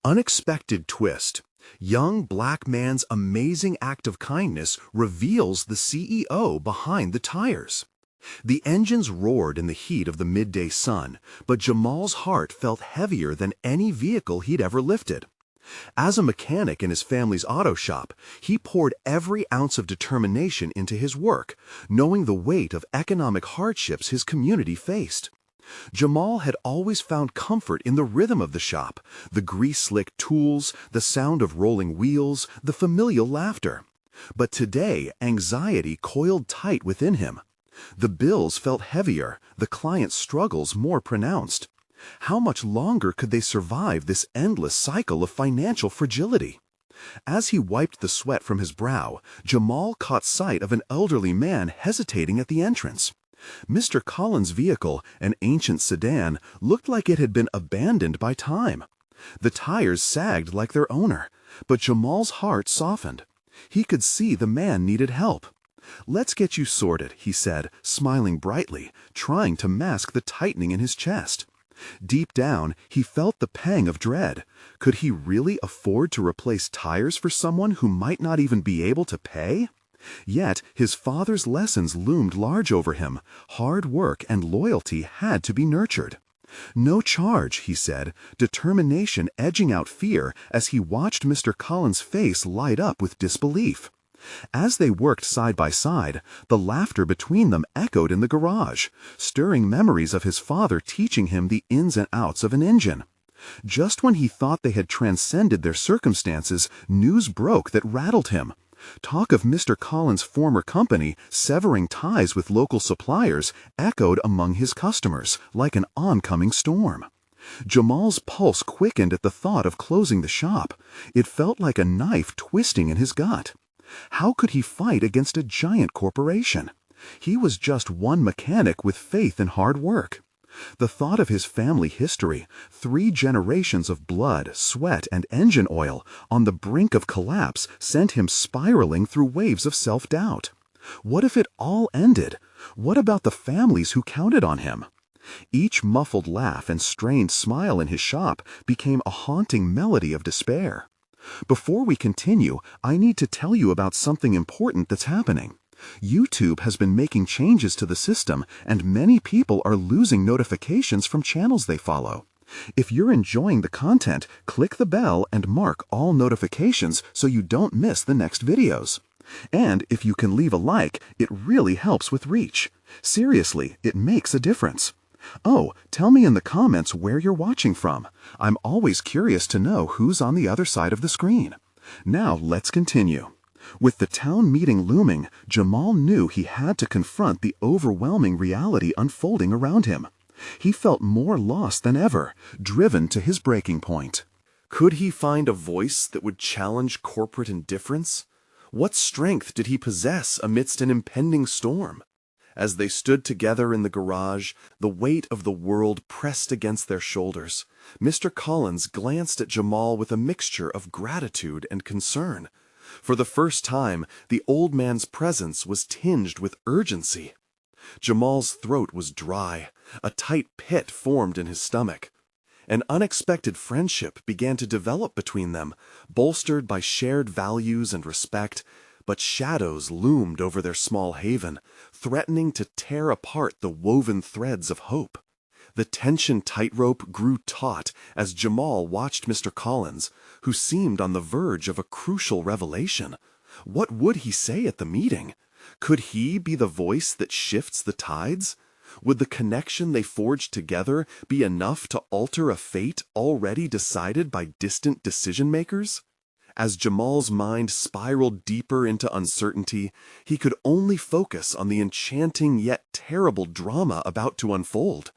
Unexpected twist. Young black man's amazing act of kindness reveals the CEO behind the tires. The engines roared in the heat of the midday sun, but Jamal's heart felt heavier than any vehicle he'd ever lifted. As a mechanic in his family's auto shop, he poured every ounce of determination into his work, knowing the weight of economic hardships his community faced. Jamal had always found comfort in the rhythm of the shop, the grease-slick tools, the sound of rolling wheels, the familial laughter. But today, anxiety coiled tight within him. The bills felt heavier, the client's struggles more pronounced. How much longer could they survive this endless cycle of financial fragility? As he wiped the sweat from his brow, Jamal caught sight of an elderly man hesitating at the entrance. Mr. Collins' vehicle, an ancient sedan, looked like it had been abandoned by time. The tires sagged like their owner, but Jamal's heart softened. He could see the man needed help. "Let's get you sorted," he said, smiling brightly, trying to mask the tightening in his chest. Deep down, he felt the pang of dread. Could he really afford to replace tires for someone who might not even be able to pay? Yet his father's lessons loomed large over him. Hard work and loyalty had to be nurtured. "No charge," he said, determination edging out fear as he watched Mr. Collins' face light up with disbelief. As they worked side by side, the laughter between them echoed in the garage, stirring memories of his father teaching him the ins and outs of an engine. Just when he thought they had transcended their circumstances, news broke that rattled him. Talk of Mr. Collins' former company severing ties with local suppliers echoed among his customers like an oncoming storm. Jamal's pulse quickened at the thought of closing the shop. It felt like a knife twisting in his gut. How could he fight against a giant corporation? He was just one mechanic with faith and hard work. The thought of his family history, 3 generations of blood, sweat, and engine oil on the brink of collapse sent him spiraling through waves of self-doubt. What if it all ended? What about the families who counted on him? Each muffled laugh and strained smile in his shop became a haunting melody of despair. Before we continue, I need to tell you about something important that's happening. YouTube has been making changes to the system, and many people are losing notifications from channels they follow. If you're enjoying the content, click the bell and mark all notifications so you don't miss the next videos. And if you can leave a like, it really helps with reach. Seriously, it makes a difference. Oh, tell me in the comments where you're watching from. I'm always curious to know who's on the other side of the screen. Now let's continue. With the town meeting looming, Jamal knew he had to confront the overwhelming reality unfolding around him. He felt more lost than ever, driven to his breaking point. Could he find a voice that would challenge corporate indifference? What strength did he possess amidst an impending storm? As they stood together in the garage, the weight of the world pressed against their shoulders. Mr. Collins glanced at Jamal with a mixture of gratitude and concern. For the first time, the old man's presence was tinged with urgency. Jamal's throat was dry. A tight pit formed in his stomach. An unexpected friendship began to develop between them, bolstered by shared values and respect, but shadows loomed over their small haven, threatening to tear apart the woven threads of hope. The tension tightrope grew taut as Jamal watched Mr. Collins, who seemed on the verge of a crucial revelation. What would he say at the meeting? Could he be the voice that shifts the tides? Would the connection they forged together be enough to alter a fate already decided by distant decision-makers? As Jamal's mind spiraled deeper into uncertainty, he could only focus on the enchanting yet terrible drama about to unfold.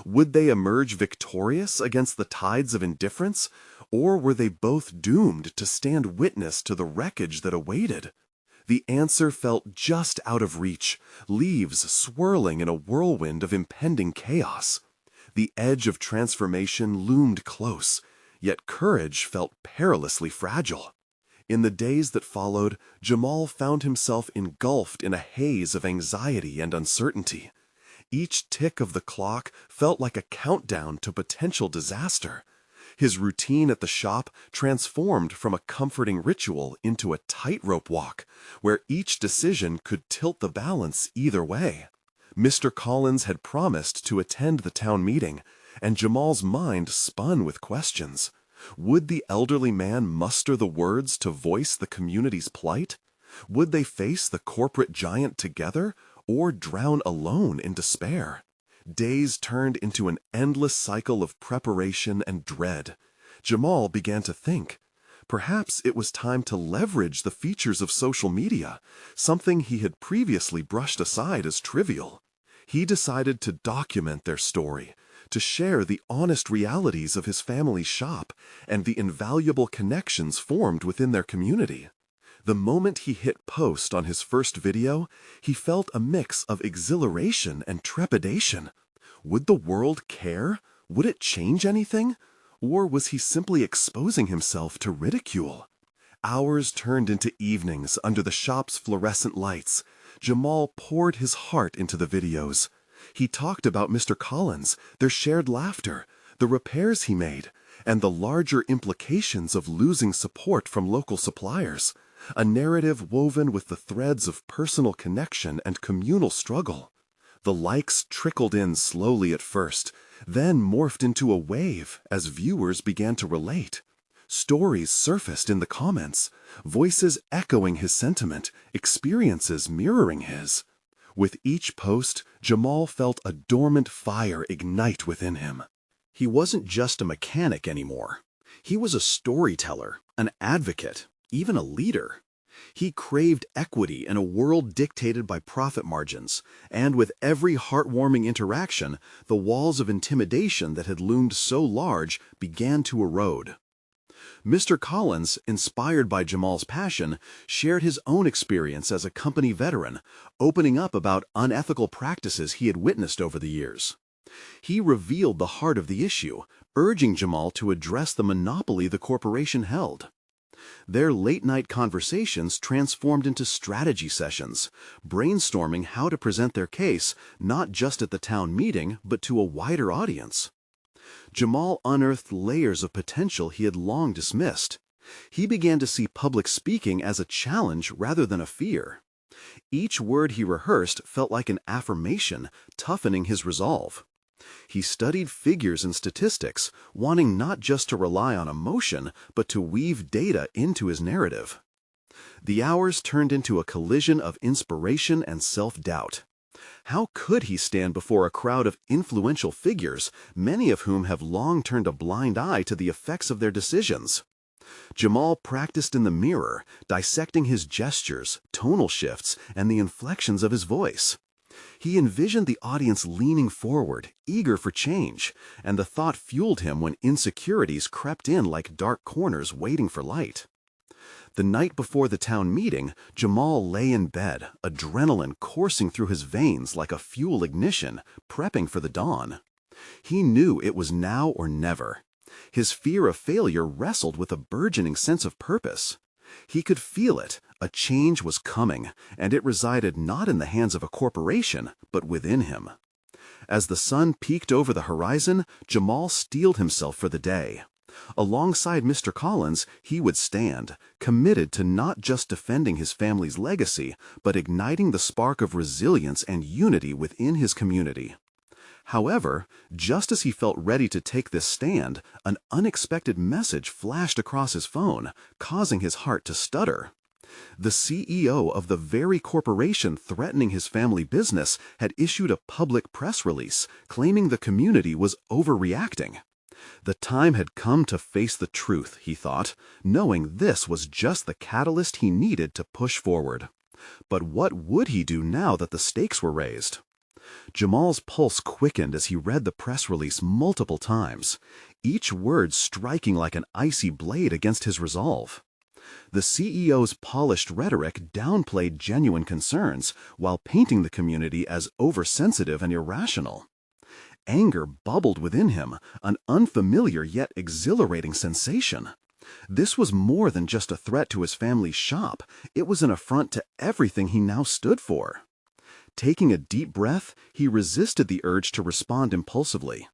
Would they emerge victorious against the tides of indifference, or were they both doomed to stand witness to the wreckage that awaited? The answer felt just out of reach, leaves swirling in a whirlwind of impending chaos. The edge of transformation loomed close, yet courage felt perilously fragile. In the days that followed, Jamal found himself engulfed in a haze of anxiety and uncertainty. Each tick of the clock felt like a countdown to potential disaster. His routine at the shop transformed from a comforting ritual into a tightrope walk, where each decision could tilt the balance either way. Mr. Collins had promised to attend the town meeting, and Jamal's mind spun with questions. Would the elderly man muster the words to voice the community's plight? Would they face the corporate giant together, or drown alone in despair? Days turned into an endless cycle of preparation and dread. Jamal began to think. Perhaps it was time to leverage the features of social media, something he had previously brushed aside as trivial. He decided to document their story, to share the honest realities of his family's shop and the invaluable connections formed within their community. The moment he hit post on his first video, he felt a mix of exhilaration and trepidation. Would the world care? Would it change anything? Or was he simply exposing himself to ridicule? Hours turned into evenings under the shop's fluorescent lights. Jamal poured his heart into the videos. He talked about Mr. Collins, their shared laughter, the repairs he made, and the larger implications of losing support from local suppliers. A narrative woven with the threads of personal connection and communal struggle. The likes trickled in slowly at first, then morphed into a wave as viewers began to relate. Stories surfaced in the comments, voices echoing his sentiment, experiences mirroring his. With each post, Jamal felt a dormant fire ignite within him. He wasn't just a mechanic anymore. He was a storyteller, an advocate, even a leader. He craved equity in a world dictated by profit margins, and with every heartwarming interaction, the walls of intimidation that had loomed so large began to erode. Mr. Collins, inspired by Jamal's passion, shared his own experience as a company veteran, opening up about unethical practices he had witnessed over the years. He revealed the heart of the issue, urging Jamal to address the monopoly the corporation held. Their late-night conversations transformed into strategy sessions, brainstorming how to present their case not just at the town meeting but to a wider audience. Jamal unearthed layers of potential he had long dismissed. He began to see public speaking as a challenge rather than a fear. Each word he rehearsed felt like an affirmation, toughening his resolve. He studied figures and statistics, wanting not just to rely on emotion, but to weave data into his narrative. The hours turned into a collision of inspiration and self-doubt. How could he stand before a crowd of influential figures, many of whom have long turned a blind eye to the effects of their decisions? Jamal practiced in the mirror, dissecting his gestures, tonal shifts, and the inflections of his voice. He envisioned the audience leaning forward, eager for change, and the thought fueled him when insecurities crept in like dark corners waiting for light. The night before the town meeting, Jamal lay in bed, adrenaline coursing through his veins like a fuel ignition, prepping for the dawn. He knew it was now or never. His fear of failure wrestled with a burgeoning sense of purpose. He could feel it. A change was coming, and it resided not in the hands of a corporation, but within him. As the sun peeked over the horizon, Jamal steeled himself for the day. Alongside Mr. Collins, he would stand, committed to not just defending his family's legacy, but igniting the spark of resilience and unity within his community. However, just as he felt ready to take this stand, an unexpected message flashed across his phone, causing his heart to stutter. The CEO of the very corporation threatening his family business had issued a public press release, claiming the community was overreacting. The time had come to face the truth, he thought, knowing this was just the catalyst he needed to push forward. But what would he do now that the stakes were raised? Jamal's pulse quickened as he read the press release multiple times, each word striking like an icy blade against his resolve. The CEO's polished rhetoric downplayed genuine concerns while painting the community as oversensitive and irrational. Anger bubbled within him, an unfamiliar yet exhilarating sensation. This was more than just a threat to his family's shop, it was an affront to everything he now stood for. Taking a deep breath, he resisted the urge to respond impulsively.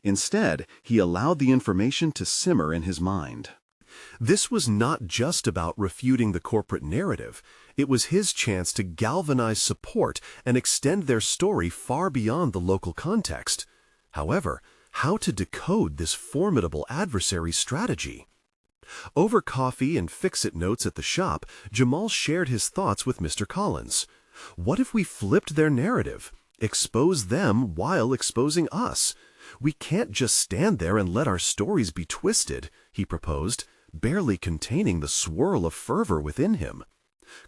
Instead, he allowed the information to simmer in his mind. This was not just about refuting the corporate narrative. It was his chance to galvanize support and extend their story far beyond the local context. However, how to decode this formidable adversary's strategy? Over coffee and fix-it notes at the shop, Jamal shared his thoughts with Mr. Collins. What if we flipped their narrative, exposed them while exposing us? We can't just stand there and let our stories be twisted, he proposed, barely containing the swirl of fervor within him.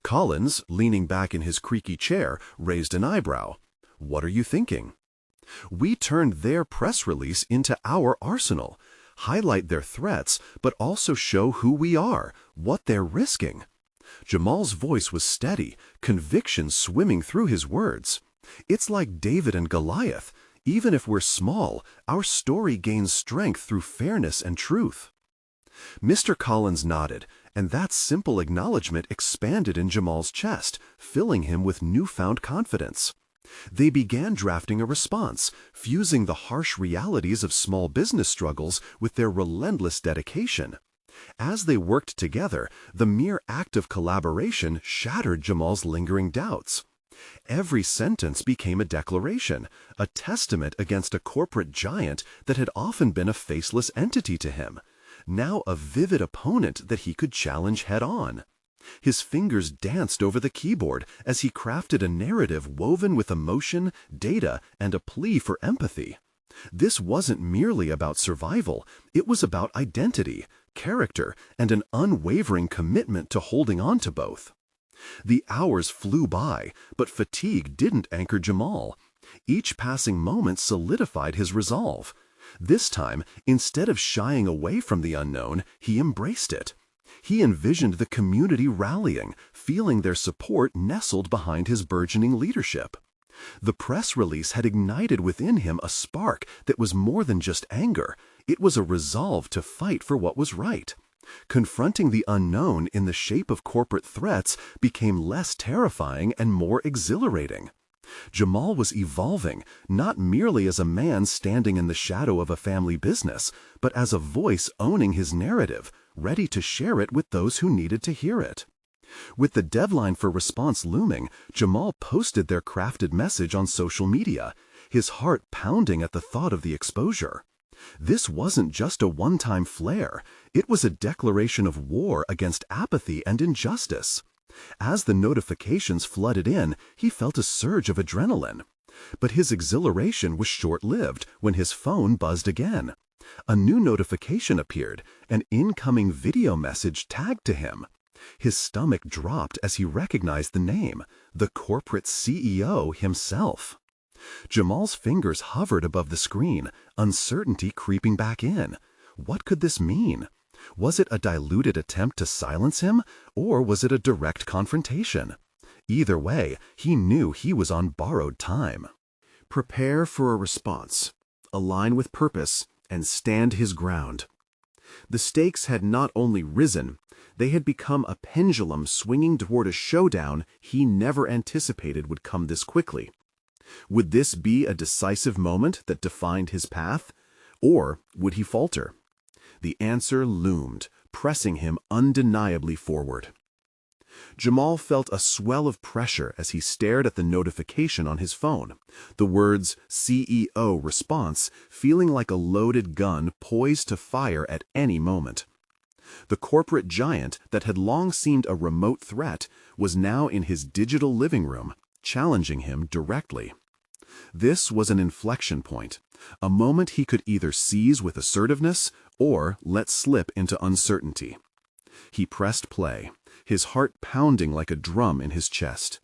Collins, leaning back in his creaky chair, raised an eyebrow. What are you thinking? We turned their press release into our arsenal, highlight their threats, but also show who we are, what they're risking. Jamal's voice was steady, conviction swimming through his words. It's like David and Goliath. Even if we're small, our story gains strength through fairness and truth. Mr. Collins nodded, and that simple acknowledgement expanded in Jamal's chest, filling him with newfound confidence. They began drafting a response, fusing the harsh realities of small business struggles with their relentless dedication. As they worked together, the mere act of collaboration shattered Jamal's lingering doubts. Every sentence became a declaration, a testament against a corporate giant that had often been a faceless entity to him, now a vivid opponent that he could challenge head-on. His fingers danced over the keyboard as he crafted a narrative woven with emotion, data, and a plea for empathy. This wasn't merely about survival, it was about identity, character, and an unwavering commitment to holding on to both. The hours flew by, but fatigue didn't anchor Jamal. Each passing moment solidified his resolve. This time, instead of shying away from the unknown, he embraced it. He envisioned the community rallying, feeling their support nestled behind his burgeoning leadership. The press release had ignited within him a spark that was more than just anger. It was a resolve to fight for what was right. Confronting the unknown in the shape of corporate threats became less terrifying and more exhilarating. Jamal was evolving, not merely as a man standing in the shadow of a family business, but as a voice owning his narrative, ready to share it with those who needed to hear it. With the deadline for response looming, Jamal posted their crafted message on social media, his heart pounding at the thought of the exposure. This wasn't just a one-time flare, it was a declaration of war against apathy and injustice. As the notifications flooded in, he felt a surge of adrenaline. But his exhilaration was short-lived when his phone buzzed again. A new notification appeared, an incoming video message tagged to him. His stomach dropped as he recognized the name, the corporate CEO himself. Jamal's fingers hovered above the screen, uncertainty creeping back in. What could this mean? Was it a diluted attempt to silence him, or was it a direct confrontation? Either way, he knew he was on borrowed time. Prepare for a response, align with purpose, and stand his ground. The stakes had not only risen, they had become a pendulum swinging toward a showdown he never anticipated would come this quickly. Would this be a decisive moment that defined his path, or would he falter? The answer loomed, pressing him undeniably forward. Jamal felt a swell of pressure as he stared at the notification on his phone, the words CEO response feeling like a loaded gun poised to fire at any moment. The corporate giant that had long seemed a remote threat was now in his digital living room, challenging him directly. This was an inflection point, a moment he could either seize with assertiveness or let slip into uncertainty. He pressed play, his heart pounding like a drum in his chest.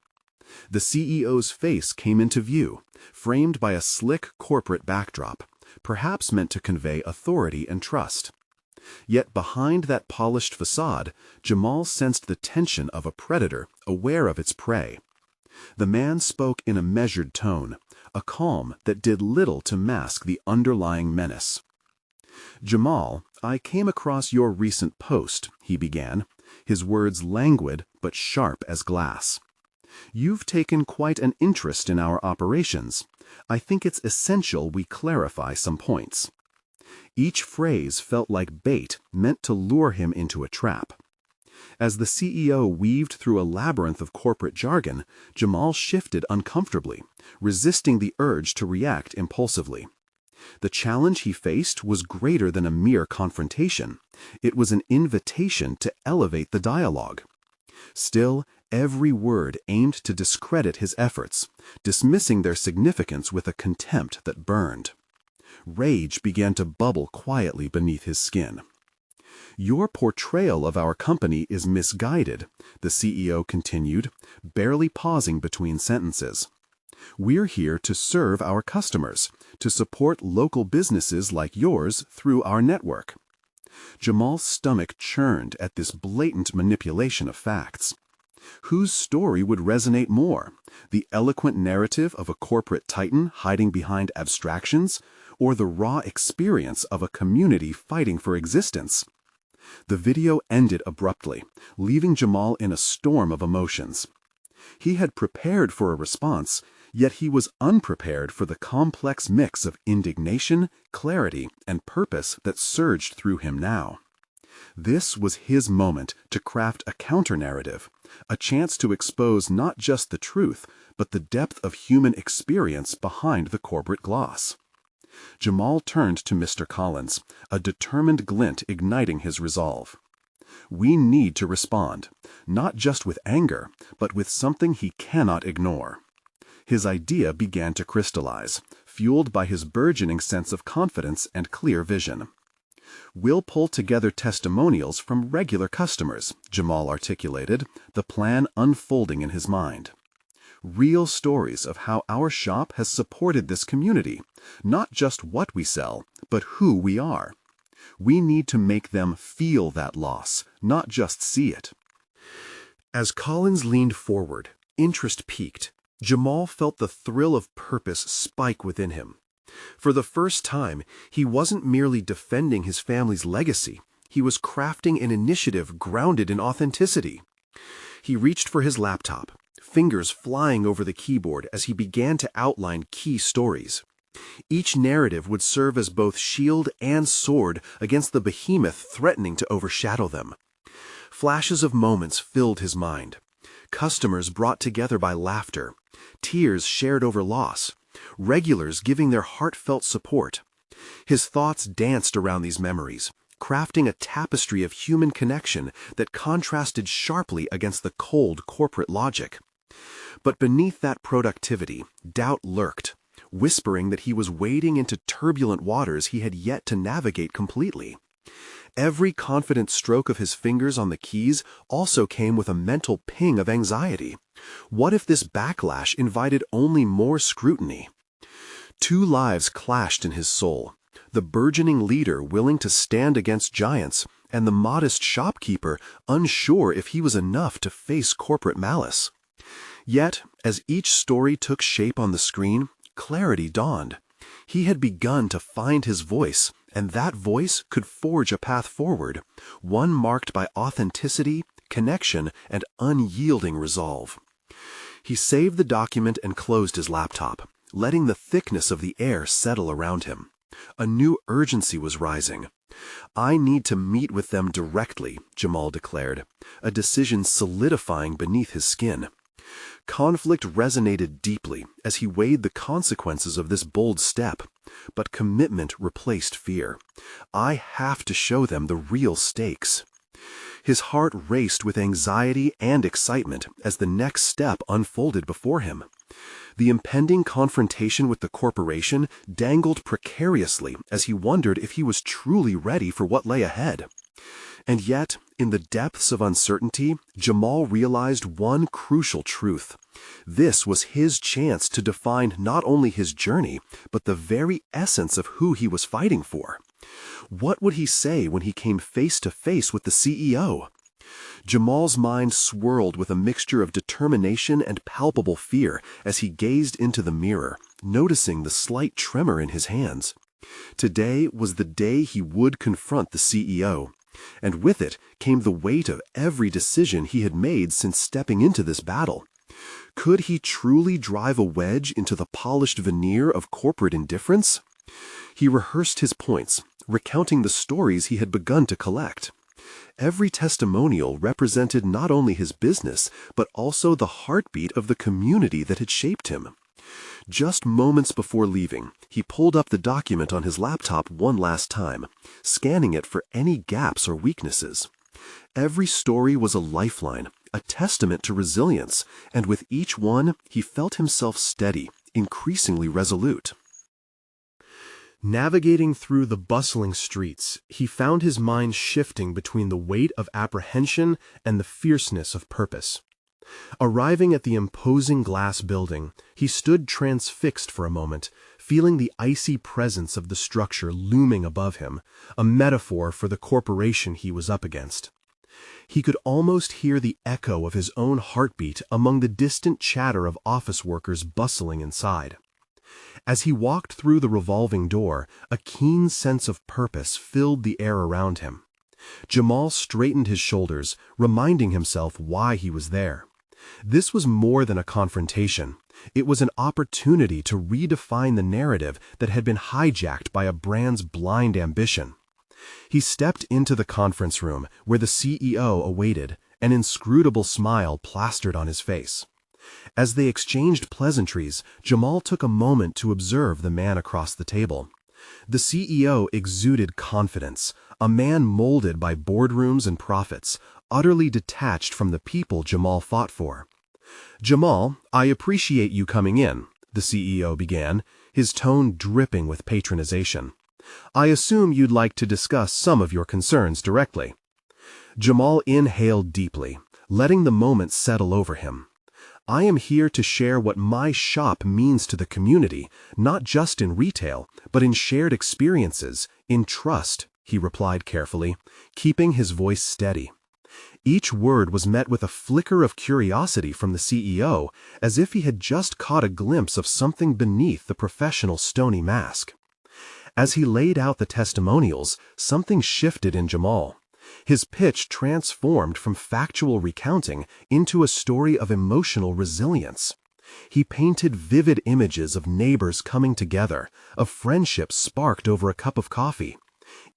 The CEO's face came into view, framed by a slick corporate backdrop, perhaps meant to convey authority and trust. Yet behind that polished facade, Jamal sensed the tension of a predator aware of its prey. The man spoke in a measured tone, a calm that did little to mask the underlying menace. "Jamal, I came across your recent post," he began, his words languid but sharp as glass. You've taken quite an interest in our operations. I think it's essential we clarify some points. Each phrase felt like bait meant to lure him into a trap. As the CEO weaved through a labyrinth of corporate jargon, Jamal shifted uncomfortably, resisting the urge to react impulsively. The challenge he faced was greater than a mere confrontation. It was an invitation to elevate the dialogue. Still, every word aimed to discredit his efforts, dismissing their significance with a contempt that burned. Rage began to bubble quietly beneath his skin. "Your portrayal of our company is misguided," the CEO continued, barely pausing between sentences. "We're here to serve our customers, to support local businesses like yours through our network." Jamal's stomach churned at this blatant manipulation of facts. Whose story would resonate more, the eloquent narrative of a corporate titan hiding behind abstractions, or the raw experience of a community fighting for existence? The video ended abruptly, leaving Jamal in a storm of emotions. He had prepared for a response, yet he was unprepared for the complex mix of indignation, clarity, and purpose that surged through him now. This was his moment to craft a counter-narrative, a chance to expose not just the truth, but the depth of human experience behind the corporate gloss. Jamal turned to Mr. Collins, a determined glint igniting his resolve. "We need to respond, not just with anger, but with something he cannot ignore." His idea began to crystallize, fueled by his burgeoning sense of confidence and clear vision. "We'll pull together testimonials from regular customers," Jamal articulated, the plan unfolding in his mind. "Real stories of how our shop has supported this community, not just what we sell, but who we are. We need to make them feel that loss, not just see it." As Collins leaned forward, interest peaked. Jamal felt the thrill of purpose spike within him. For the first time, he wasn't merely defending his family's legacy. He was crafting an initiative grounded in authenticity. He reached for his laptop, fingers flying over the keyboard as he began to outline key stories. Each narrative would serve as both shield and sword against the behemoth threatening to overshadow them. Flashes of moments filled his mind. Customers brought together by laughter, tears shared over loss, regulars giving their heartfelt support. His thoughts danced around these memories, crafting a tapestry of human connection that contrasted sharply against the cold corporate logic. But beneath that productivity, doubt lurked, whispering that he was wading into turbulent waters he had yet to navigate completely. Every confident stroke of his fingers on the keys also came with a mental ping of anxiety. What if this backlash invited only more scrutiny? Two lives clashed in his soul: the burgeoning leader willing to stand against giants, and the modest shopkeeper unsure if he was enough to face corporate malice. Yet, as each story took shape on the screen, clarity dawned. He had begun to find his voice, and that voice could forge a path forward, one marked by authenticity, connection, and unyielding resolve. He saved the document and closed his laptop, letting the thickness of the air settle around him. A new urgency was rising. "I need to meet with them directly," Jamal declared, a decision solidifying beneath his skin. Conflict resonated deeply as he weighed the consequences of this bold step, but commitment replaced fear. "I have to show them the real stakes." His heart raced with anxiety and excitement as the next step unfolded before him. The impending confrontation with the corporation dangled precariously as he wondered if he was truly ready for what lay ahead. And yet, in the depths of uncertainty, Jamal realized one crucial truth. This was his chance to define not only his journey, but the very essence of who he was fighting for. What would he say when he came face to face with the CEO? Jamal's mind swirled with a mixture of determination and palpable fear as he gazed into the mirror, noticing the slight tremor in his hands. Today was the day he would confront the CEO. And with it came the weight of every decision he had made since stepping into this battle. Could he truly drive a wedge into the polished veneer of corporate indifference? He rehearsed his points, recounting the stories he had begun to collect. Every testimonial represented not only his business, but also the heartbeat of the community that had shaped him. Just moments before leaving, he pulled up the document on his laptop one last time, scanning it for any gaps or weaknesses. Every story was a lifeline, a testament to resilience, and with each one, he felt himself steady, increasingly resolute. Navigating through the bustling streets, he found his mind shifting between the weight of apprehension and the fierceness of purpose. Arriving at the imposing glass building, he stood transfixed for a moment, feeling the icy presence of the structure looming above him, a metaphor for the corporation he was up against. He could almost hear the echo of his own heartbeat among the distant chatter of office workers bustling inside. As he walked through the revolving door, a keen sense of purpose filled the air around him. Jamal straightened his shoulders, reminding himself why he was there. This was more than a confrontation. It was an opportunity to redefine the narrative that had been hijacked by a brand's blind ambition. He stepped into the conference room where the CEO awaited, an inscrutable smile plastered on his face. As they exchanged pleasantries, Jamal took a moment to observe the man across the table. The CEO exuded confidence, a man molded by boardrooms and profits, utterly detached from the people Jamal fought for. "Jamal, I appreciate you coming in," the CEO began, his tone dripping with patronization. "I assume you'd like to discuss some of your concerns directly." Jamal inhaled deeply, letting the moment settle over him. "I am here to share what my shop means to the community, not just in retail, but in shared experiences, in trust," he replied carefully, keeping his voice steady. Each word was met with a flicker of curiosity from the CEO, as if he had just caught a glimpse of something beneath the professional stony mask. As he laid out the testimonials, something shifted in Jamal. His pitch transformed from factual recounting into a story of emotional resilience. He painted vivid images of neighbors coming together, of friendships sparked over a cup of coffee.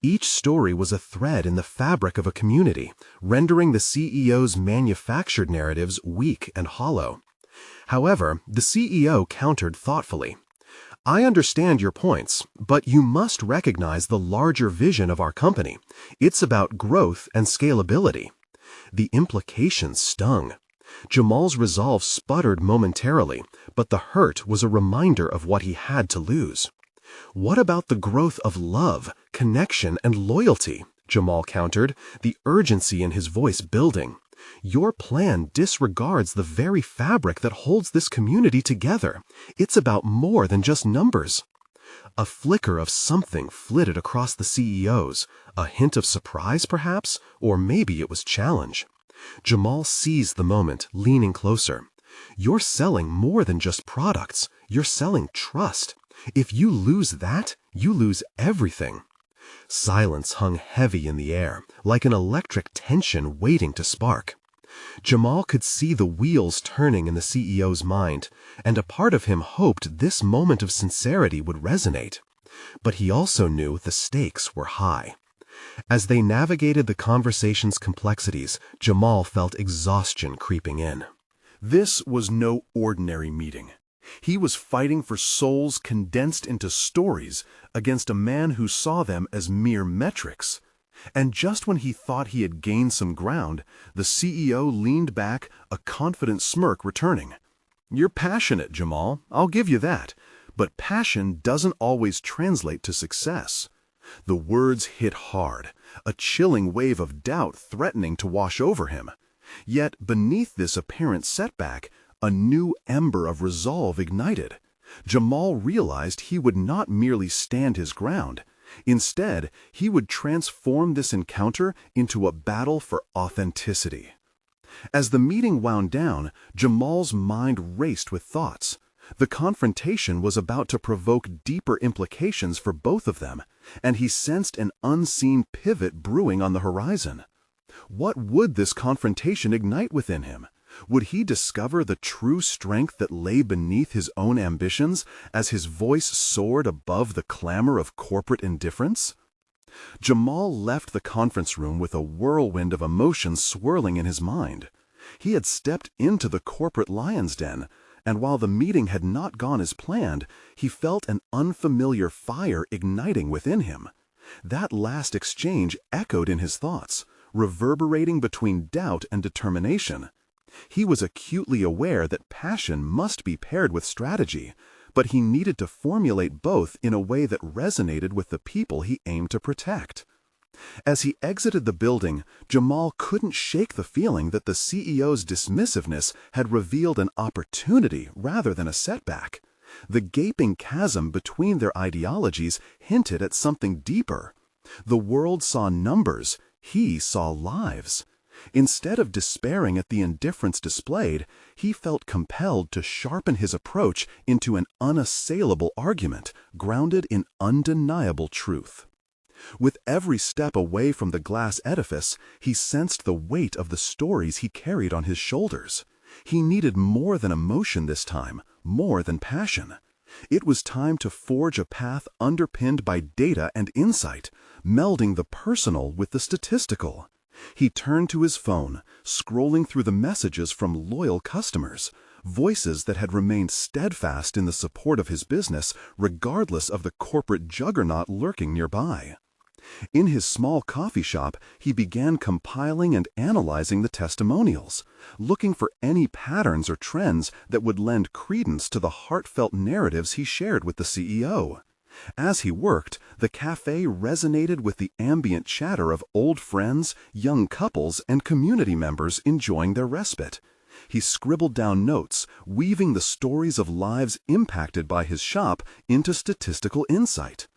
Each story was a thread in the fabric of a community, rendering the CEO's manufactured narratives weak and hollow. However, the CEO countered thoughtfully. "I understand your points, but you must recognize the larger vision of our company. It's about growth and scalability." The implications stung. Jamal's resolve sputtered momentarily, but the hurt was a reminder of what he had to lose. "What about the growth of love, connection, and loyalty?" Jamal countered, the urgency in his voice building. "Your plan disregards the very fabric that holds this community together. It's about more than just numbers." A flicker of something flitted across the CEO's, a hint of surprise perhaps, or maybe it was challenge. Jamal seized the moment, leaning closer. "You're selling more than just products. You're selling trust. If you lose that, you lose everything." Silence hung heavy in the air, like an electric tension waiting to spark. Jamal could see the wheels turning in the CEO's mind, and a part of him hoped this moment of sincerity would resonate. But he also knew the stakes were high. As they navigated the conversation's complexities, Jamal felt exhaustion creeping in. This was no ordinary meeting. He was fighting for souls condensed into stories against a man who saw them as mere metrics. And just when he thought he had gained some ground, the CEO leaned back, a confident smirk returning. "You're passionate, Jamal, I'll give you that, but passion doesn't always translate to success." The words hit hard, a chilling wave of doubt threatening to wash over him. Yet beneath this apparent setback, a new ember of resolve ignited. Jamal realized he would not merely stand his ground. Instead, he would transform this encounter into a battle for authenticity. As the meeting wound down, Jamal's mind raced with thoughts. The confrontation was about to provoke deeper implications for both of them, and he sensed an unseen pivot brewing on the horizon. What would this confrontation ignite within him? Would he discover the true strength that lay beneath his own ambitions as his voice soared above the clamor of corporate indifference? Jamal left the conference room with a whirlwind of emotions swirling in his mind. He had stepped into the corporate lion's den, and while the meeting had not gone as planned, he felt an unfamiliar fire igniting within him. That last exchange echoed in his thoughts, reverberating between doubt and determination. He was acutely aware that passion must be paired with strategy, but he needed to formulate both in a way that resonated with the people he aimed to protect. As he exited the building, Jamal couldn't shake the feeling that the CEO's dismissiveness had revealed an opportunity rather than a setback. The gaping chasm between their ideologies hinted at something deeper. The world saw numbers, he saw lives. Instead of despairing at the indifference displayed, he felt compelled to sharpen his approach into an unassailable argument grounded in undeniable truth. With every step away from the glass edifice, he sensed the weight of the stories he carried on his shoulders. He needed more than emotion this time, more than passion. It was time to forge a path underpinned by data and insight, melding the personal with the statistical. He turned to his phone, scrolling through the messages from loyal customers, voices that had remained steadfast in the support of his business regardless of the corporate juggernaut lurking nearby. In his small coffee shop, he began compiling and analyzing the testimonials, looking for any patterns or trends that would lend credence to the heartfelt narratives he shared with the CEO. As he worked, the cafe resonated with the ambient chatter of old friends, young couples, and community members enjoying their respite. He scribbled down notes, weaving the stories of lives impacted by his shop into statistical insight.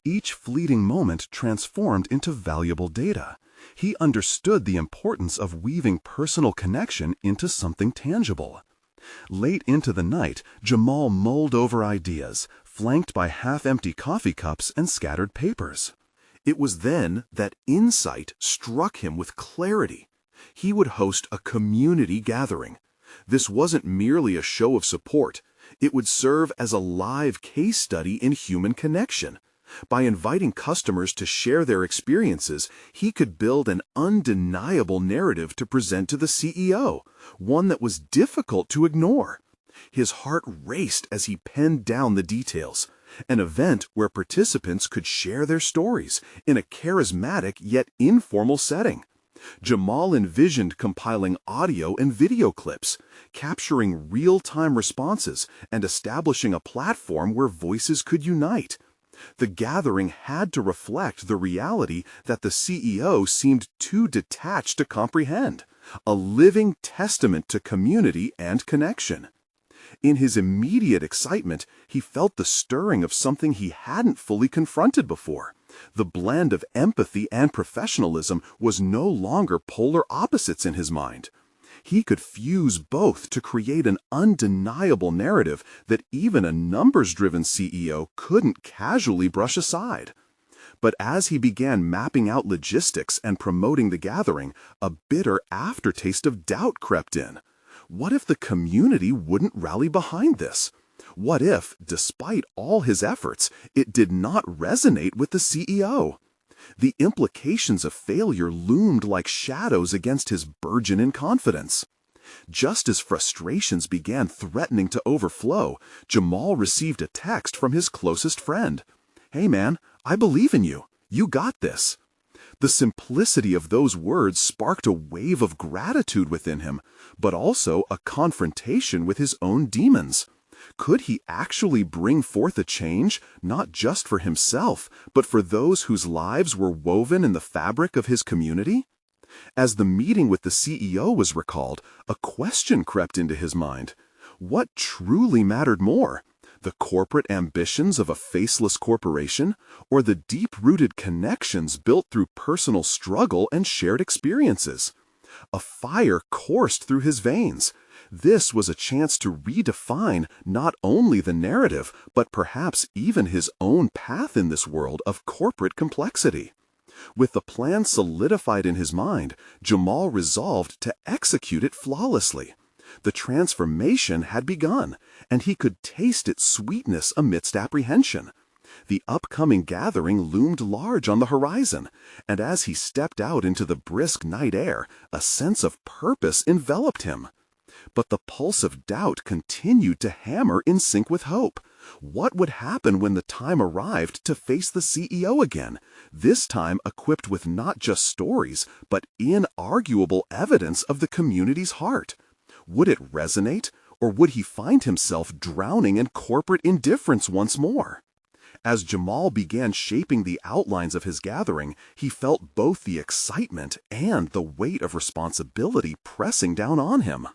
Each fleeting moment transformed into valuable data. He understood the importance of weaving personal connection into something tangible. Late into the night, Jamal mulled over ideas, flanked by half-empty coffee cups and scattered papers. It was then that insight struck him with clarity. He would host a community gathering. This wasn't merely a show of support. It would serve as a live case study in human connection. By inviting customers to share their experiences, he could build an undeniable narrative to present to the CEO, one that was difficult to ignore. His heart raced as he penned down the details. An event where participants could share their stories in a charismatic yet informal setting. Jamal envisioned compiling audio and video clips, capturing real-time responses, and establishing a platform where voices could unite. The gathering had to reflect the reality that the CEO seemed too detached to comprehend, a living testament to community and connection. In his immediate excitement, he felt the stirring of something he hadn't fully confronted before. The blend of empathy and professionalism was no longer polar opposites in his mind. He could fuse both to create an undeniable narrative that even a numbers-driven CEO couldn't casually brush aside. But as he began mapping out logistics and promoting the gathering, a bitter aftertaste of doubt crept in. What if the community wouldn't rally behind this? What if, despite all his efforts, it did not resonate with the CEO? The implications of failure loomed like shadows against his burgeoning confidence. Just as frustrations began threatening to overflow, Jamal received a text from his closest friend. "Hey man, I believe in you. You got this." The simplicity of those words sparked a wave of gratitude within him, but also a confrontation with his own demons. Could he actually bring forth a change, not just for himself, but for those whose lives were woven in the fabric of his community? As the meeting with the CEO was recalled, a question crept into his mind. What truly mattered more? The corporate ambitions of a faceless corporation, or the deep-rooted connections built through personal struggle and shared experiences? A fire coursed through his veins. This was a chance to redefine not only the narrative, but perhaps even his own path in this world of corporate complexity. With the plan solidified in his mind, Jamal resolved to execute it flawlessly. The transformation had begun, and he could taste its sweetness amidst apprehension. The upcoming gathering loomed large on the horizon, and as he stepped out into the brisk night air, a sense of purpose enveloped him. But the pulse of doubt continued to hammer in sync with hope. What would happen when the time arrived to face the CEO again, this time equipped with not just stories, but inarguable evidence of the community's heart? Would it resonate, or would he find himself drowning in corporate indifference once more? As Jamal began shaping the outlines of his gathering, he felt both the excitement and the weight of responsibility pressing down on him.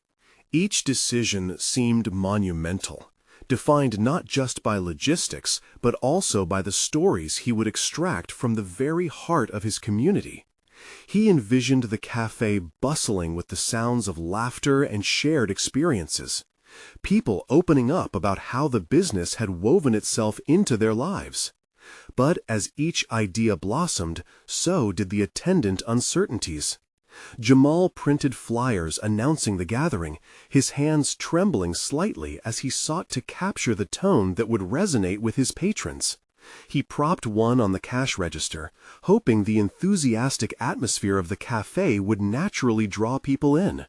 Each decision seemed monumental, defined not just by logistics, but also by the stories he would extract from the very heart of his community. He envisioned the cafe bustling with the sounds of laughter and shared experiences, people opening up about how the business had woven itself into their lives. But as each idea blossomed, so did the attendant uncertainties. Jamal printed flyers announcing the gathering, his hands trembling slightly as he sought to capture the tone that would resonate with his patrons. He propped one on the cash register, hoping the enthusiastic atmosphere of the cafe would naturally draw people in.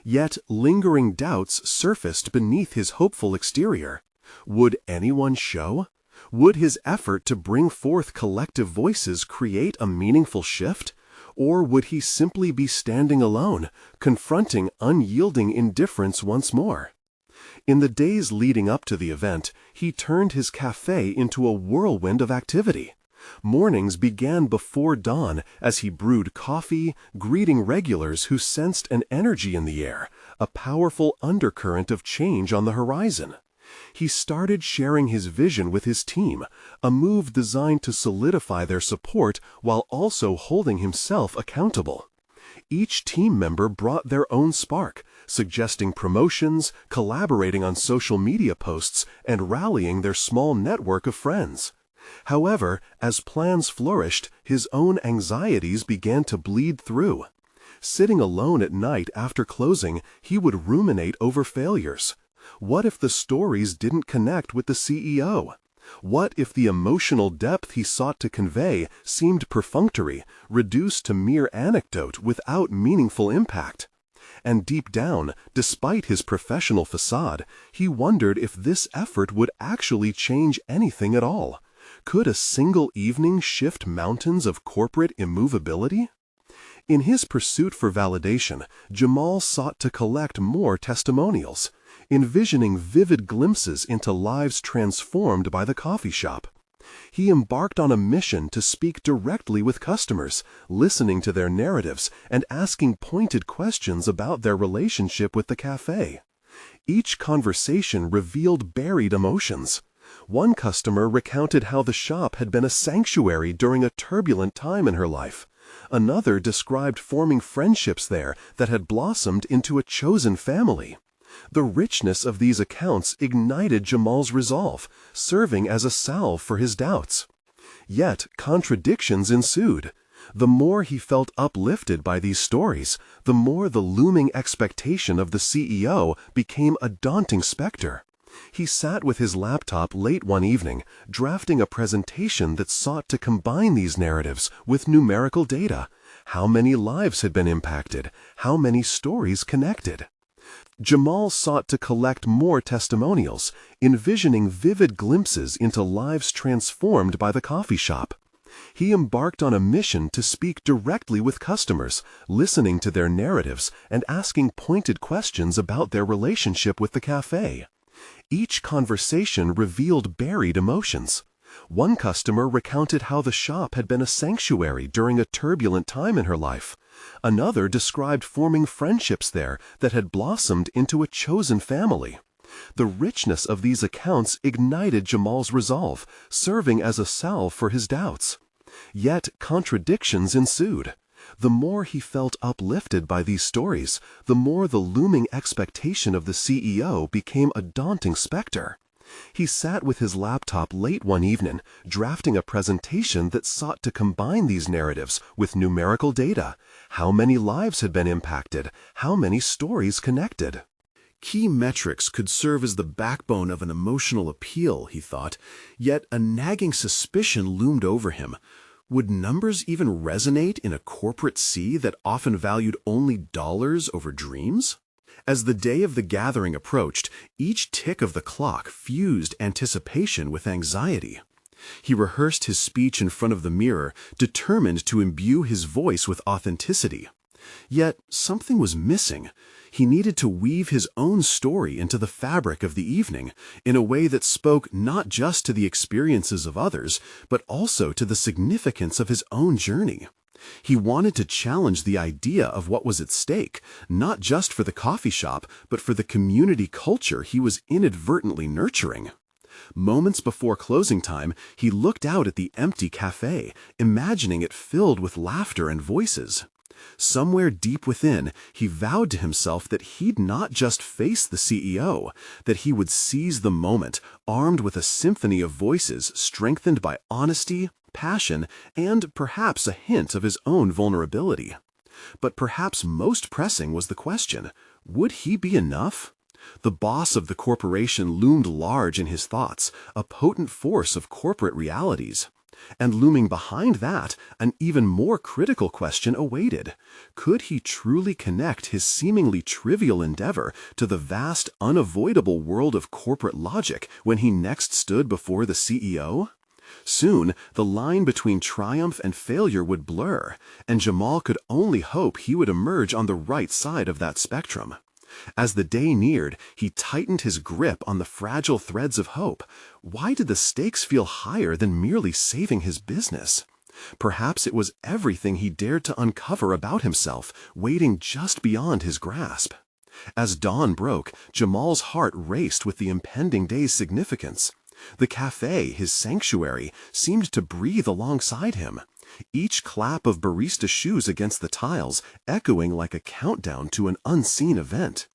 Yet lingering doubts surfaced beneath his hopeful exterior. Would anyone show? Would his effort to bring forth collective voices create a meaningful shift? Or would he simply be standing alone, confronting unyielding indifference once more? In the days leading up to the event, he turned his cafe into a whirlwind of activity. Mornings began before dawn as he brewed coffee, greeting regulars who sensed an energy in the air, a powerful undercurrent of change on the horizon. He started sharing his vision with his team, a move designed to solidify their support while also holding himself accountable. Each team member brought their own spark, suggesting promotions, collaborating on social media posts, and rallying their small network of friends. However, as plans flourished, his own anxieties began to bleed through. Sitting alone at night after closing, he would ruminate over failures. What if the stories didn't connect with the CEO? What if the emotional depth he sought to convey seemed perfunctory, reduced to mere anecdote without meaningful impact? And deep down, despite his professional facade, he wondered if this effort would actually change anything at all. Could a single evening shift mountains of corporate immovability? In his pursuit for validation, Jamal sought to collect more testimonials, envisioning vivid glimpses into lives transformed by the coffee shop. He embarked on a mission to speak directly with customers, listening to their narratives and asking pointed questions about their relationship with the cafe. Each conversation revealed buried emotions. One customer recounted how the shop had been a sanctuary during a turbulent time in her life. Another described forming friendships there that had blossomed into a chosen family. The richness of these accounts ignited Jamal's resolve, serving as a salve for his doubts. Yet contradictions ensued. The more he felt uplifted by these stories, the more the looming expectation of the CEO became a daunting specter. He sat with his laptop late one evening, drafting a presentation that sought to combine these narratives with numerical data. How many lives had been impacted? How many stories connected? Jamal sought to collect more testimonials, envisioning vivid glimpses into lives transformed by the coffee shop. He embarked on a mission to speak directly with customers, listening to their narratives and asking pointed questions about their relationship with the cafe. Each conversation revealed buried emotions. One customer recounted how the shop had been a sanctuary during a turbulent time in her life. Another described forming friendships there that had blossomed into a chosen family. The richness of these accounts ignited Jamal's resolve, serving as a salve for his doubts. Yet contradictions ensued. The more he felt uplifted by these stories, the more the looming expectation of the CEO became a daunting specter. He sat with his laptop late one evening, drafting a presentation that sought to combine these narratives with numerical data. How many lives had been impacted? How many stories connected? Key metrics could serve as the backbone of an emotional appeal, he thought, yet a nagging suspicion loomed over him. Would numbers even resonate in a corporate sea that often valued only dollars over dreams? As the day of the gathering approached, each tick of the clock fused anticipation with anxiety. He rehearsed his speech in front of the mirror, determined to imbue his voice with authenticity. Yet something was missing. He needed to weave his own story into the fabric of the evening, in a way that spoke not just to the experiences of others, but also to the significance of his own journey. He wanted to challenge the idea of what was at stake, not just for the coffee shop, but for the community culture he was inadvertently nurturing. Moments before closing time, he looked out at the empty cafe, imagining it filled with laughter and voices. Somewhere deep within, he vowed to himself that he'd not just face the CEO, that he would seize the moment, armed with a symphony of voices strengthened by honesty, passion, and perhaps a hint of his own vulnerability. But perhaps most pressing was the question, would he be enough? The boss of the corporation loomed large in his thoughts, a potent force of corporate realities. And looming behind that, an even more critical question awaited. Could he truly connect his seemingly trivial endeavor to the vast, unavoidable world of corporate logic when he next stood before the CEO? Soon, the line between triumph and failure would blur, and Jamal could only hope he would emerge on the right side of that spectrum. As the day neared, he tightened his grip on the fragile threads of hope. Why did the stakes feel higher than merely saving his business? Perhaps it was everything he dared to uncover about himself, waiting just beyond his grasp. As dawn broke, Jamal's heart raced with the impending day's significance. The cafe, his sanctuary, seemed to breathe alongside him. Each clap of barista shoes against the tiles echoing like a countdown to an unseen event.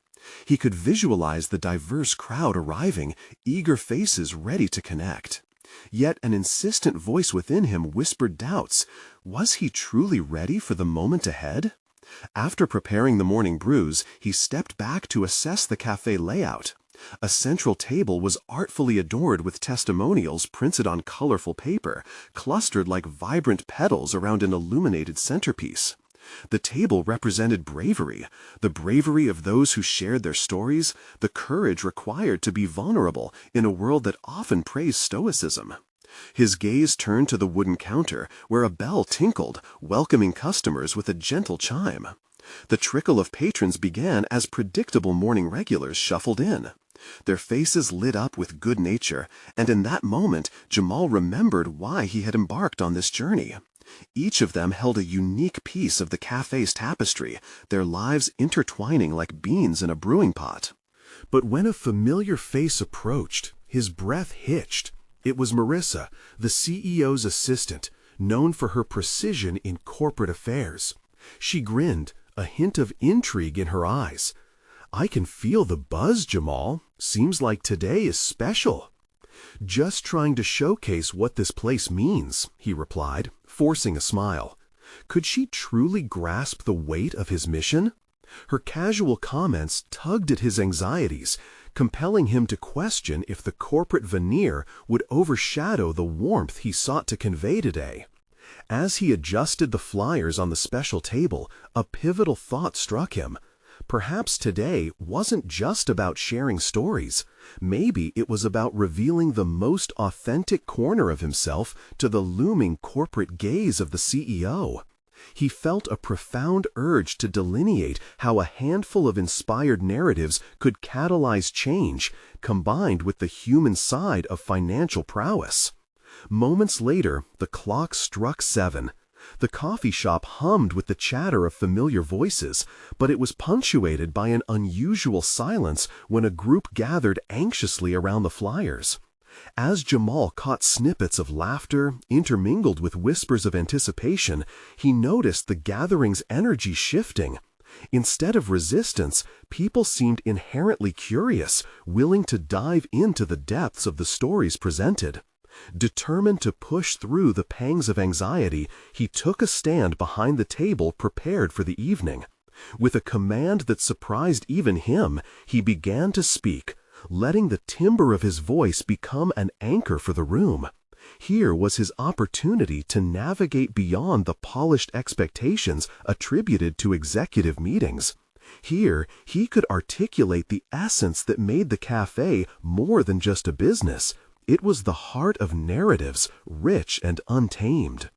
He could visualize the diverse crowd arriving, eager faces ready to connect. Yet an insistent voice within him whispered doubts. Was he truly ready for the moment ahead? After preparing the morning brews, he stepped back to assess the cafe layout. A central table was artfully adored with testimonials printed on colorful paper, clustered like vibrant petals around an illuminated centerpiece. The table represented bravery, the bravery of those who shared their stories, the courage required to be vulnerable in a world that often praised stoicism. His gaze turned to the wooden counter, where a bell tinkled, welcoming customers with a gentle chime. The trickle of patrons began as predictable morning regulars shuffled in. Their faces lit up with good nature, and in that moment Jamal remembered why he had embarked on this journey. Each of them held a unique piece of the cafe's tapestry, their lives intertwining like beans in a brewing pot. But when a familiar face approached, his breath hitched. It was Marissa, the CEO's assistant, known for her precision in corporate affairs. She grinned, a hint of intrigue in her eyes. "I can feel the buzz, Jamal. Seems like today is special." "Just trying to showcase what this place means," he replied, forcing a smile. Could she truly grasp the weight of his mission? Her casual comments tugged at his anxieties, compelling him to question if the corporate veneer would overshadow the warmth he sought to convey today. As he adjusted the flyers on the special table, a pivotal thought struck him. Perhaps today wasn't just about sharing stories. Maybe it was about revealing the most authentic corner of himself to the looming corporate gaze of the CEO. He felt a profound urge to delineate how a handful of inspired narratives could catalyze change, combined with the human side of financial prowess. Moments later, the clock struck 7. The coffee shop hummed with the chatter of familiar voices, but it was punctuated by an unusual silence when a group gathered anxiously around the flyers. As Jamal caught snippets of laughter, intermingled with whispers of anticipation, he noticed the gathering's energy shifting. Instead of resistance, people seemed inherently curious, willing to dive into the depths of the stories presented. Determined to push through the pangs of anxiety, he took a stand behind the table prepared for the evening. With a command that surprised even him, he began to speak, letting the timbre of his voice become an anchor for the room. Here was his opportunity to navigate beyond the polished expectations attributed to executive meetings. Here, he could articulate the essence that made the cafe more than just a business. It was the heart of narratives, rich and untamed.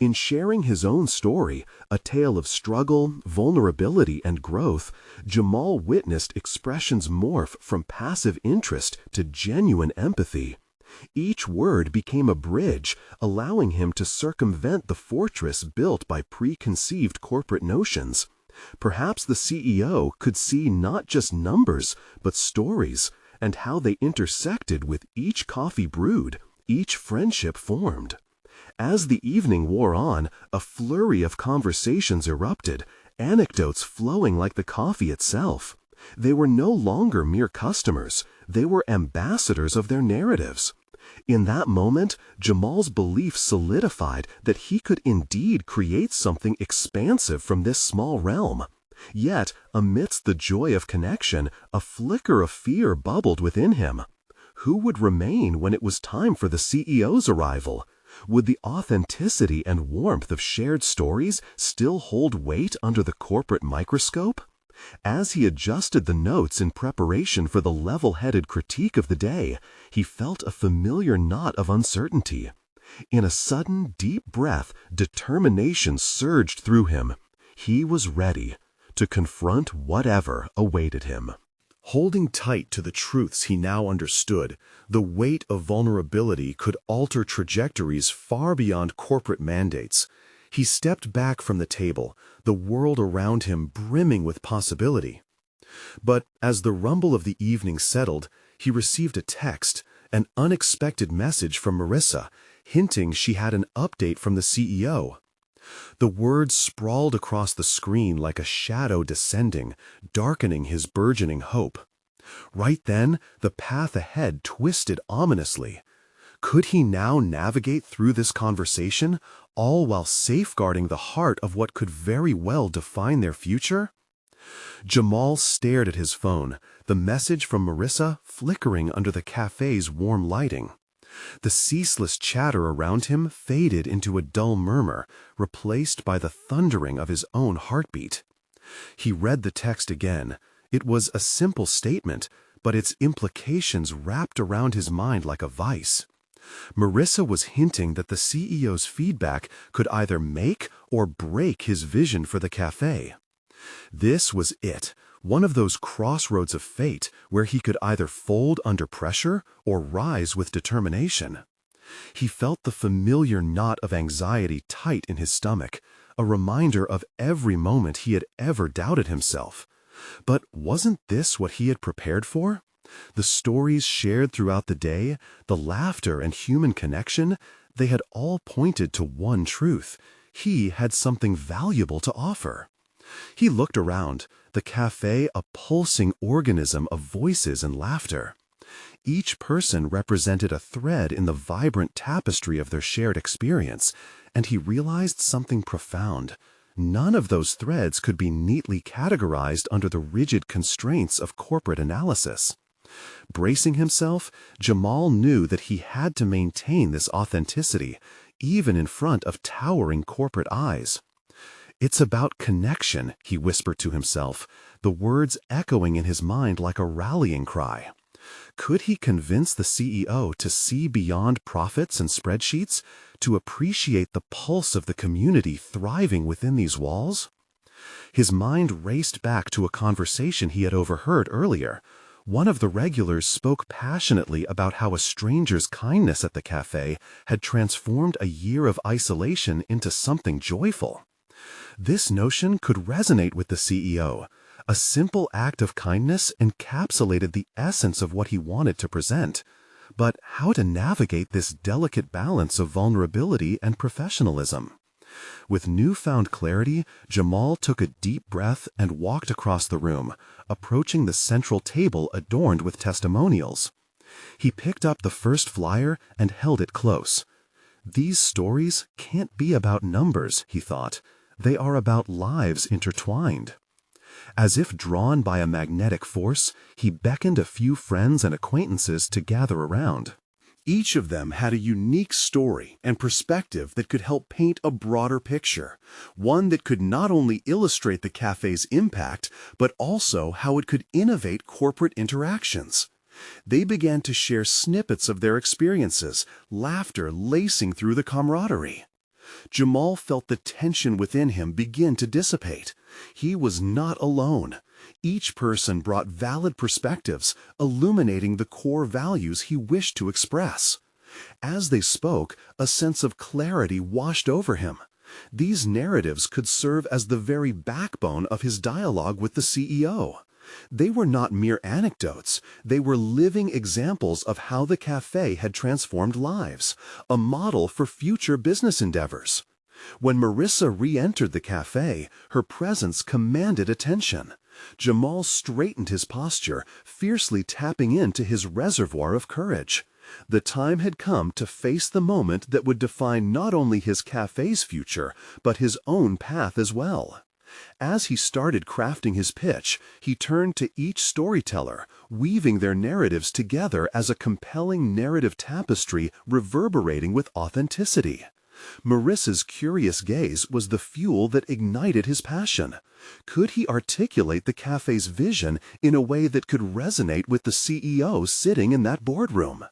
In sharing his own story, a tale of struggle, vulnerability, and growth, Jamal witnessed expressions morph from passive interest to genuine empathy. Each word became a bridge, allowing him to circumvent the fortress built by preconceived corporate notions. Perhaps the CEO could see not just numbers, but stories, and how they intersected with each coffee brewed, each friendship formed. As the evening wore on, a flurry of conversations erupted, anecdotes flowing like the coffee itself. They were no longer mere customers, they were ambassadors of their narratives. In that moment, Jamal's belief solidified that he could indeed create something expansive from this small realm. Yet, amidst the joy of connection, a flicker of fear bubbled within him. Who would remain when it was time for the CEO's arrival? Would the authenticity and warmth of shared stories still hold weight under the corporate microscope? As he adjusted the notes in preparation for the level-headed critique of the day, he felt a familiar knot of uncertainty. In a sudden, deep breath, determination surged through him. He was ready to confront whatever awaited him. Holding tight to the truths he now understood, the weight of vulnerability could alter trajectories far beyond corporate mandates. He stepped back from the table, the world around him brimming with possibility. But as the rumble of the evening settled, he received a text, an unexpected message from Marissa, hinting she had an update from the CEO. The words sprawled across the screen like a shadow descending, darkening his burgeoning hope. Right then, the path ahead twisted ominously. Could he now navigate through this conversation, all while safeguarding the heart of what could very well define their future? Jamal stared at his phone, the message from Marissa flickering under the cafe's warm lighting. The ceaseless chatter around him faded into a dull murmur, replaced by the thundering of his own heartbeat. He read the text again. It was a simple statement, but its implications wrapped around his mind like a vice. Marissa was hinting that the CEO's feedback could either make or break his vision for the cafe. This was it, one of those crossroads of fate where he could either fold under pressure or rise with determination. He felt the familiar knot of anxiety tight in his stomach, a reminder of every moment he had ever doubted himself. But wasn't this what he had prepared for? The stories shared throughout the day, the laughter and human connection, they had all pointed to one truth. He had something valuable to offer. He looked around, the cafe a pulsing organism of voices and laughter. Each person represented a thread in the vibrant tapestry of their shared experience, and he realized something profound. None of those threads could be neatly categorized under the rigid constraints of corporate analysis. Bracing himself, Jamal knew that he had to maintain this authenticity, even in front of towering corporate eyes. "It's about connection," he whispered to himself, the words echoing in his mind like a rallying cry. Could he convince the CEO to see beyond profits and spreadsheets, to appreciate the pulse of the community thriving within these walls? His mind raced back to a conversation he had overheard earlier. One of the regulars spoke passionately about how a stranger's kindness at the cafe had transformed a year of isolation into something joyful. This notion could resonate with the CEO. A simple act of kindness encapsulated the essence of what he wanted to present. But how to navigate this delicate balance of vulnerability and professionalism? With newfound clarity, Jamal took a deep breath and walked across the room, approaching the central table adorned with testimonials. He picked up the first flyer and held it close. These stories can't be about numbers, he thought. They are about lives intertwined. As if drawn by a magnetic force, he beckoned a few friends and acquaintances to gather around. Each of them had a unique story and perspective that could help paint a broader picture, one that could not only illustrate the cafe's impact, but also how it could innovate corporate interactions. They began to share snippets of their experiences, laughter lacing through the camaraderie. Jamal felt the tension within him begin to dissipate. He was not alone. Each person brought valid perspectives, illuminating the core values he wished to express. As they spoke, a sense of clarity washed over him. These narratives could serve as the very backbone of his dialogue with the CEO. They were not mere anecdotes. They were living examples of how the cafe had transformed lives, a model for future business endeavors. When Marissa re-entered the cafe, her presence commanded attention. Jamal straightened his posture, fiercely tapping into his reservoir of courage. The time had come to face the moment that would define not only his cafe's future, but his own path as well. As he started crafting his pitch, he turned to each storyteller, weaving their narratives together as a compelling narrative tapestry reverberating with authenticity. Marissa's curious gaze was the fuel that ignited his passion. Could he articulate the cafe's vision in a way that could resonate with the CEO sitting in that boardroom?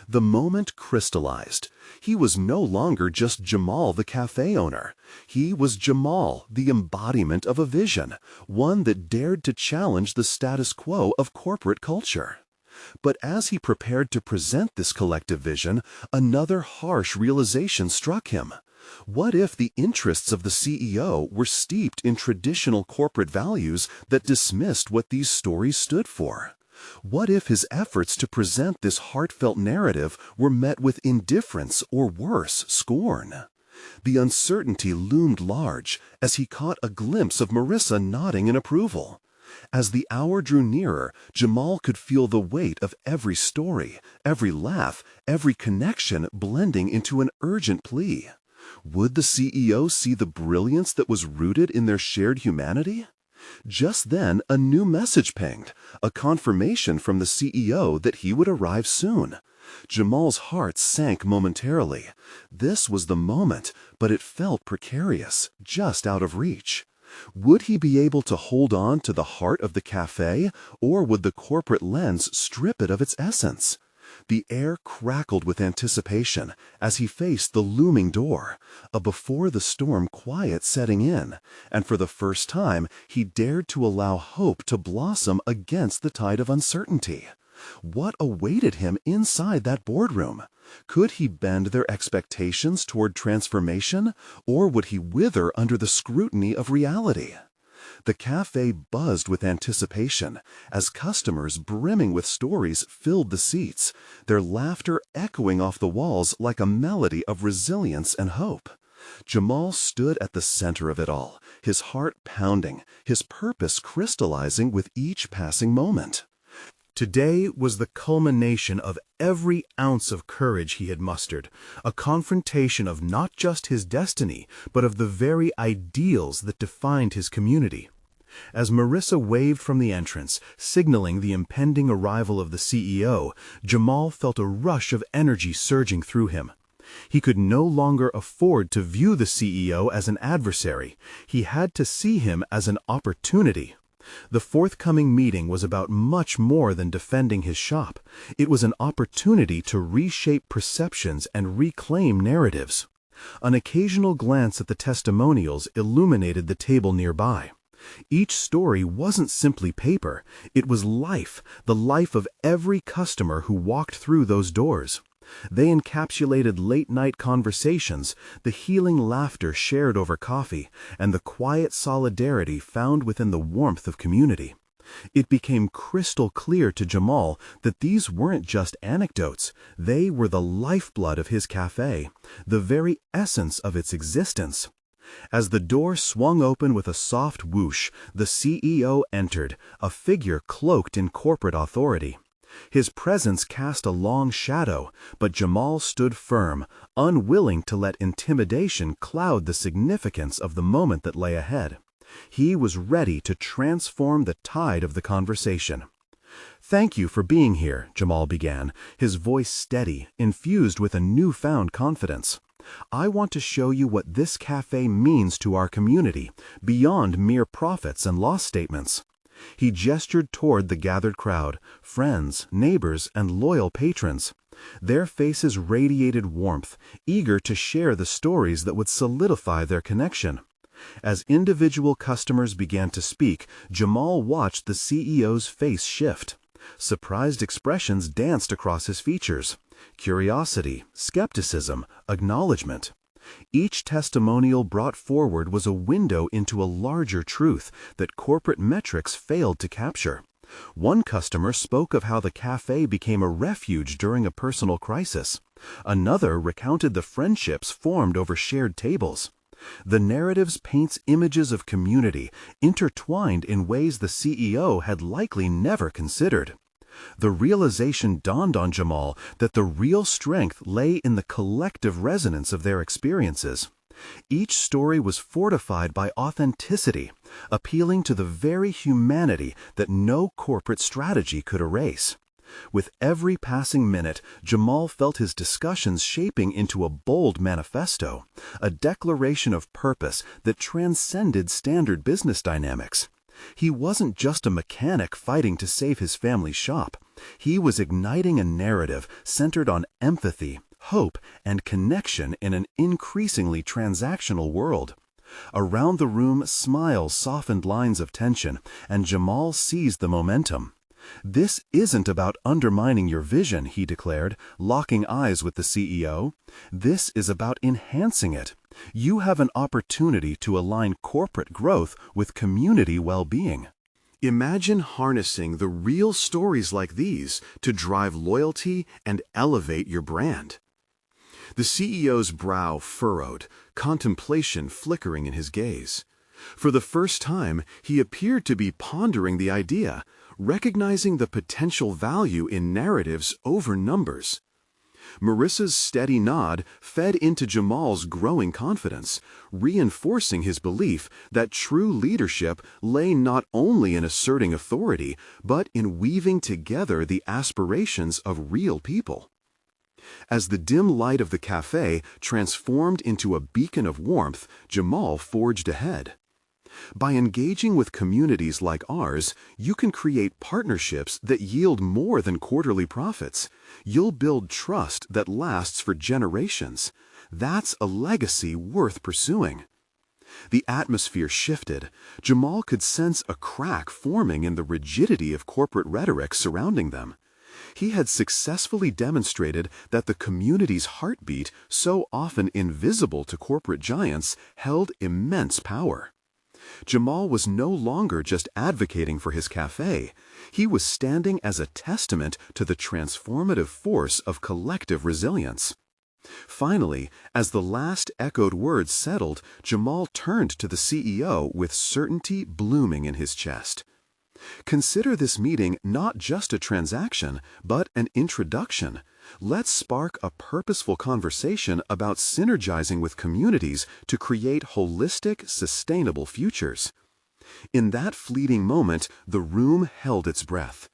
The moment crystallized. He was no longer just Jamal, the cafe owner. He was Jamal, the embodiment of a vision, one that dared to challenge the status quo of corporate culture. But as he prepared to present this collective vision, another harsh realization struck him. What if the interests of the CEO were steeped in traditional corporate values that dismissed what these stories stood for? What if his efforts to present this heartfelt narrative were met with indifference or worse, scorn? The uncertainty loomed large as he caught a glimpse of Marissa nodding in approval. As the hour drew nearer, Jamal could feel the weight of every story, every laugh, every connection blending into an urgent plea. Would the CEO see the brilliance that was rooted in their shared humanity? Just then, a new message pinged, a confirmation from the CEO that he would arrive soon. Jamal's heart sank momentarily. This was the moment, but it felt precarious, just out of reach. Would he be able to hold on to the heart of the cafe, or would the corporate lens strip it of its essence? The air crackled with anticipation as he faced the looming door, a before-the-storm quiet setting in, and for the first time he dared to allow hope to blossom against the tide of uncertainty. What awaited him inside that boardroom? Could he bend their expectations toward transformation, or would he wither under the scrutiny of reality? The cafe buzzed with anticipation as customers brimming with stories filled the seats, their laughter echoing off the walls like a melody of resilience and hope. Jamal stood at the center of it all, his heart pounding, his purpose crystallizing with each passing moment. Today was the culmination of every ounce of courage he had mustered, a confrontation of not just his destiny, but of the very ideals that defined his community. As Marissa waved from the entrance, signaling the impending arrival of the CEO, Jamal felt a rush of energy surging through him. He could no longer afford to view the CEO as an adversary. He had to see him as an opportunity. The forthcoming meeting was about much more than defending his shop. It was an opportunity to reshape perceptions and reclaim narratives. An occasional glance at the testimonials illuminated the table nearby. Each story wasn't simply paper, it was life, the life of every customer who walked through those doors. They encapsulated late-night conversations, the healing laughter shared over coffee, and the quiet solidarity found within the warmth of community. It became crystal clear to Jamal that these weren't just anecdotes, they were the lifeblood of his cafe, the very essence of its existence. As the door swung open with a soft whoosh, the CEO entered, a figure cloaked in corporate authority. His presence cast a long shadow, but Jamal stood firm, unwilling to let intimidation cloud the significance of the moment that lay ahead. He was ready to transform the tide of the conversation. "Thank you for being here," Jamal began, his voice steady, infused with a newfound confidence. "I want to show you what this cafe means to our community, beyond mere profits and loss statements." He gestured toward the gathered crowd, friends, neighbors, and loyal patrons. Their faces radiated warmth, eager to share the stories that would solidify their connection. As individual customers began to speak, Jamal watched the CEO's face shift. Surprised expressions danced across his features: curiosity, skepticism, acknowledgement. Each testimonial brought forward was a window into a larger truth that corporate metrics failed to capture. One customer spoke of how the cafe became a refuge during a personal crisis. Another recounted the friendships formed over shared tables. The narratives paints images of community, intertwined in ways the CEO had likely never considered. The realization dawned on Jamal that the real strength lay in the collective resonance of their experiences. Each story was fortified by authenticity, appealing to the very humanity that no corporate strategy could erase. With every passing minute, Jamal felt his discussions shaping into a bold manifesto, a declaration of purpose that transcended standard business dynamics. He wasn't just a mechanic fighting to save his family's shop. He was igniting a narrative centered on empathy, hope, and connection in an increasingly transactional world. Around the room, smiles softened lines of tension, and Jamal seized the momentum. "This isn't about undermining your vision," he declared, locking eyes with the CEO. "This is about enhancing it. You have an opportunity to align corporate growth with community well-being." Imagine harnessing the real stories like these to drive loyalty and elevate your brand. The CEO's brow furrowed, contemplation flickering in his gaze. For the first time, he appeared to be pondering the idea, recognizing the potential value in narratives over numbers. Marissa's steady nod fed into Jamal's growing confidence, reinforcing his belief that true leadership lay not only in asserting authority, but in weaving together the aspirations of real people. As the dim light of the cafe transformed into a beacon of warmth, Jamal forged ahead. "By engaging with communities like ours, you can create partnerships that yield more than quarterly profits. You'll build trust that lasts for generations. That's a legacy worth pursuing." The atmosphere shifted. Jamal could sense a crack forming in the rigidity of corporate rhetoric surrounding them. He had successfully demonstrated that the community's heartbeat, so often invisible to corporate giants, held immense power. Jamal was no longer just advocating for his cafe. He was standing as a testament to the transformative force of collective resilience. Finally, as the last echoed words settled, Jamal turned to the CEO with certainty blooming in his chest. "Consider this meeting not just a transaction, but an introduction. Let's spark a purposeful conversation about synergizing with communities to create holistic, sustainable futures." In that fleeting moment, the room held its breath.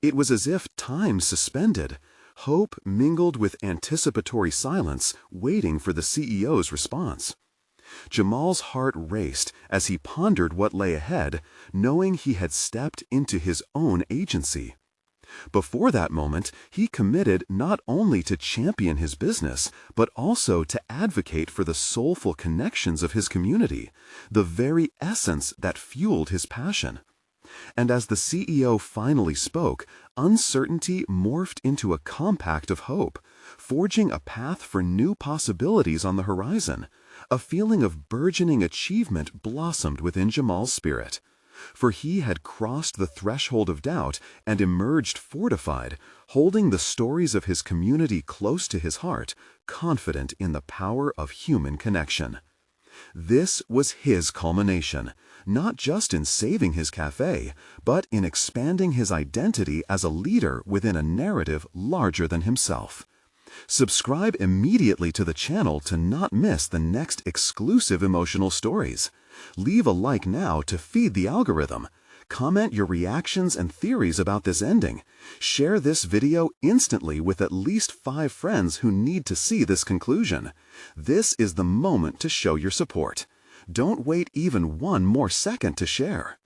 It was as if time suspended. Hope mingled with anticipatory silence, waiting for the CEO's response. Jamal's heart raced as he pondered what lay ahead, knowing he had stepped into his own agency. Before that moment, he committed not only to champion his business, but also to advocate for the soulful connections of his community, the very essence that fueled his passion. And as the CEO finally spoke, uncertainty morphed into a compact of hope, forging a path for new possibilities on the horizon. A feeling of burgeoning achievement blossomed within Jamal's spirit. For he had crossed the threshold of doubt and emerged fortified, holding the stories of his community close to his heart, confident in the power of human connection. This was his culmination, not just in saving his cafe, but in expanding his identity as a leader within a narrative larger than himself. Subscribe immediately to the channel to not miss the next exclusive emotional stories. Leave a like now to feed the algorithm. Comment your reactions and theories about this ending. Share this video instantly with at least 5 friends who need to see this conclusion. This is the moment to show your support. Don't wait even one more second to share.